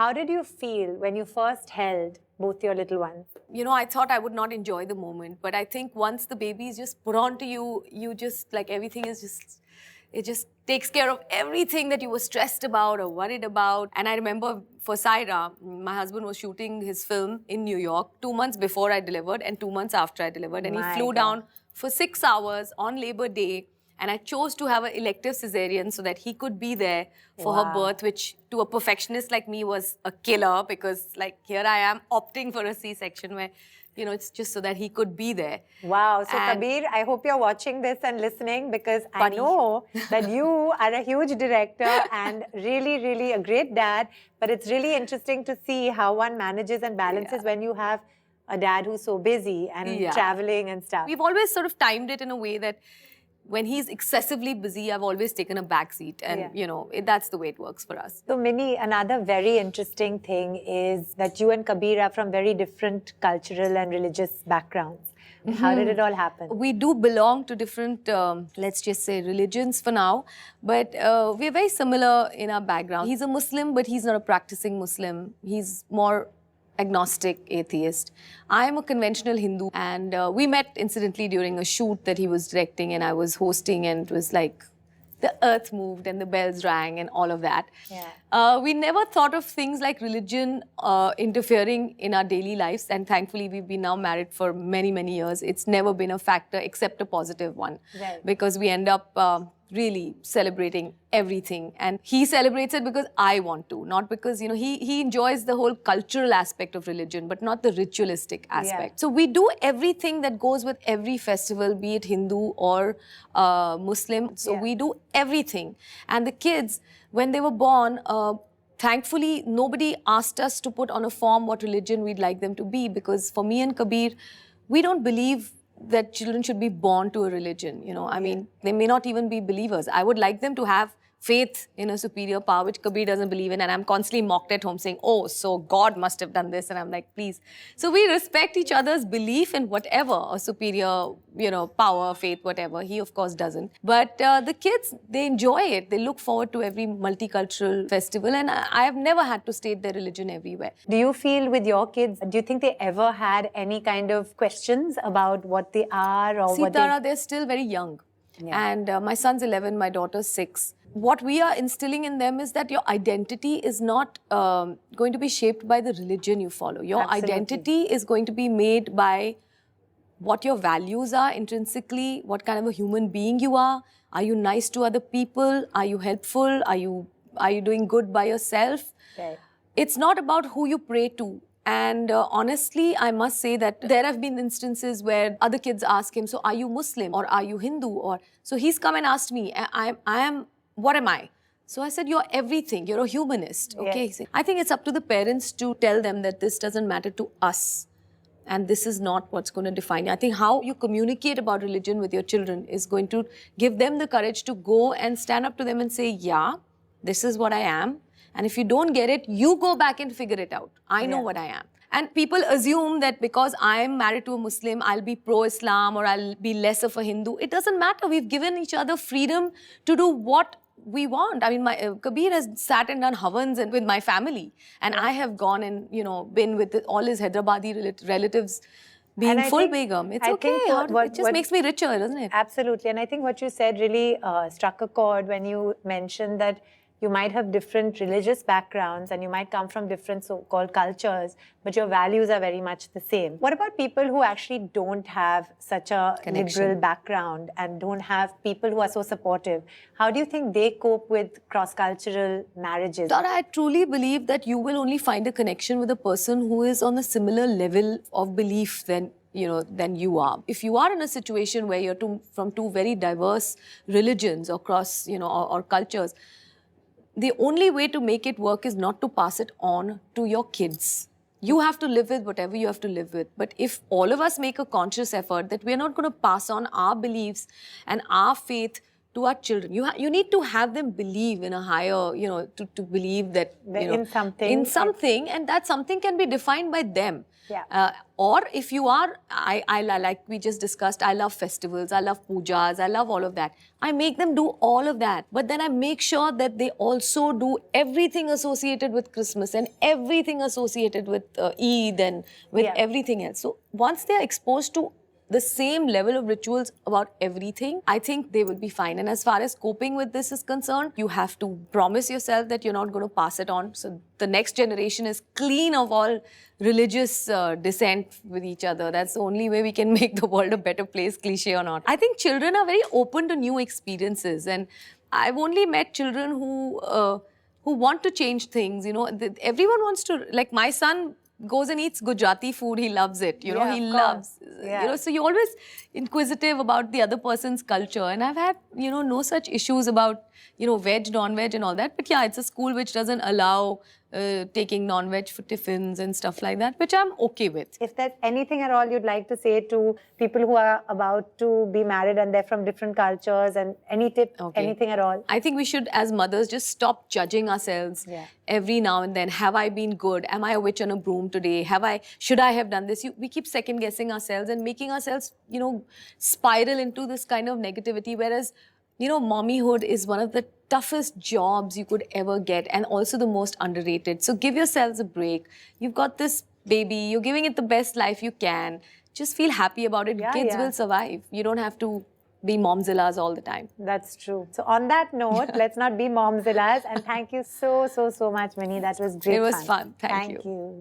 How did you feel when you first held both your little ones? You know, I thought I would not enjoy the moment, but I think once the baby is just put onto you, you just, like, everything is just, it just takes care of everything that you were stressed about or worried about. And I remember for Saira, my husband was shooting his film in New York 2 months before I delivered and 2 months after I delivered. And he flew down for 6 hours on Labor Day. And I chose to have an elective cesarean so that he could be there for her birth, which to a perfectionist like me was a killer, because like here I am opting for a C-section where, you know, it's just so that he could be there. Wow. So Kabir, I hope you're watching this and listening, because I know that you are a huge director and really, really a great dad. But it's really interesting to see how one manages and balances when you have a dad who's so busy and traveling and stuff. We've always sort of timed it in a way that when he's excessively busy, I've always taken a back seat. And, you know, that's the way it works for us. So, Minnie, another very interesting thing is that you and Kabir are from very different cultural and religious backgrounds. How did it all happen? We do belong to different, let's just say, religions for now. But we're very similar in our background. He's a Muslim, but he's not a practicing Muslim. He's more agnostic, atheist. I'm a conventional Hindu, and we met incidentally during a shoot that he was directing and I was hosting, and it was like the earth moved and the bells rang and all of that. We never thought of things like religion interfering in our daily lives, and thankfully we've been now married for many, many years. It's never been a factor except a positive one, because we end up really celebrating everything. And he celebrates it because I want to, not because, you know, he enjoys the whole cultural aspect of religion, but not the ritualistic aspect. So we do everything that goes with every festival, be it Hindu or Muslim. So we do everything. And the kids, when they were born, thankfully, nobody asked us to put on a form what religion we'd like them to be, because for me and Kabir, we don't believe that children should be born to a religion, you know. I mean, they may not even be believers. I would like them to have faith in a superior power, which Kabir doesn't believe in. And I'm constantly mocked at home saying, oh, so God must have done this. And I'm like, please. So we respect each other's belief in whatever, a superior, you know, power, faith, whatever. He, of course, doesn't. But the kids, they enjoy it. They look forward to every multicultural festival. And I have never had to state their religion everywhere. Do you feel with your kids, do you think they ever had any kind of questions about what they are or what Tara, they're still very young. And my son's 11, my daughter's 6. What we are instilling in them is that your identity is not going to be shaped by the religion you follow. Your identity is going to be made by what your values are intrinsically, what kind of a human being you are. Are you nice to other people? Are you helpful? Are you doing good by yourself? It's not about who you pray to. And honestly, I must say that there have been instances where other kids ask him, so are you Muslim or are you Hindu? Or so he's come and asked me, what am I? So I said, you're everything. You're a humanist. Okay. I think it's up to the parents to tell them that this doesn't matter to us. And this is not what's going to define you. I think how you communicate about religion with your children is going to give them the courage to go and stand up to them and say, yeah, this is what I am. And if you don't get it, you go back and figure it out. I know what I am. And people assume that because I'm married to a Muslim, I'll be pro-Islam or I'll be less of a Hindu. It doesn't matter. We've given each other freedom to do what we want. I mean, Kabir has sat and done havans with my family. And I have gone and, you know, been with all his Hyderabadi relatives being full begum. It's okay. It just makes me richer, doesn't it? Absolutely. And I think what you said really struck a chord when you mentioned that you might have different religious backgrounds and you might come from different so-called cultures, but your values are very much the same. What about people who actually don't have such a liberal background and don't have people who are so supportive? How do you think they cope with cross-cultural marriages? Tara, I truly believe that you will only find a connection with a person who is on a similar level of belief than you are. If you are in a situation where you're from two very diverse religions or cross, or cultures, the only way to make it work is not to pass it on to your kids. You have to live with whatever you have to live with. But if all of us make a conscious effort that we're not going to pass on our beliefs and our faith to our children, you need to have them believe in a higher, to believe that, in something. And that something can be defined by them. Yeah. Or if you are, I like we just discussed, I love festivals, I love pujas, I love all of that. I make them do all of that. But then I make sure that they also do everything associated with Christmas and everything associated with Eid and with Yeah. everything else. So once they're exposed to the same level of rituals about everything, I think they will be fine. And as far as coping with this is concerned, you have to promise yourself that you're not going to pass it on. So the next generation is clean of all religious dissent with each other. That's the only way we can make the world a better place, cliche or not. I think children are very open to new experiences. And I've only met children who want to change things. You know, everyone wants to, like my son goes and eats Gujarati food, he loves it. You know, Yeah, he of loves, course. Yeah. you know, so you're always inquisitive about the other person's culture. And I've had, you know, no such issues about, you know, veg, non-veg and all that. But yeah, it's a school which doesn't allow taking non-veg for tiffins and stuff like that, which I'm okay with. If there's anything at all you'd like to say to people who are about to be married and they're from different cultures, and any tip, Okay. anything at all? I think we should, as mothers, just stop judging ourselves Yeah. every now and then. Have I been good? Am I a witch on a broom today? Should I have done this? We keep second guessing ourselves and making ourselves, you know, spiral into this kind of negativity. Whereas, you know, mommyhood is one of the toughest jobs you could ever get, and also the most underrated. So give yourselves a break. You've got this baby, you're giving it the best life you can. Just feel happy about it. Yeah, Kids yeah. will survive. You don't have to be momzillas all the time. That's true. So on that note, let's not be momzillas. And thank you so much, Mini. That was great It was fun. Thank you. you.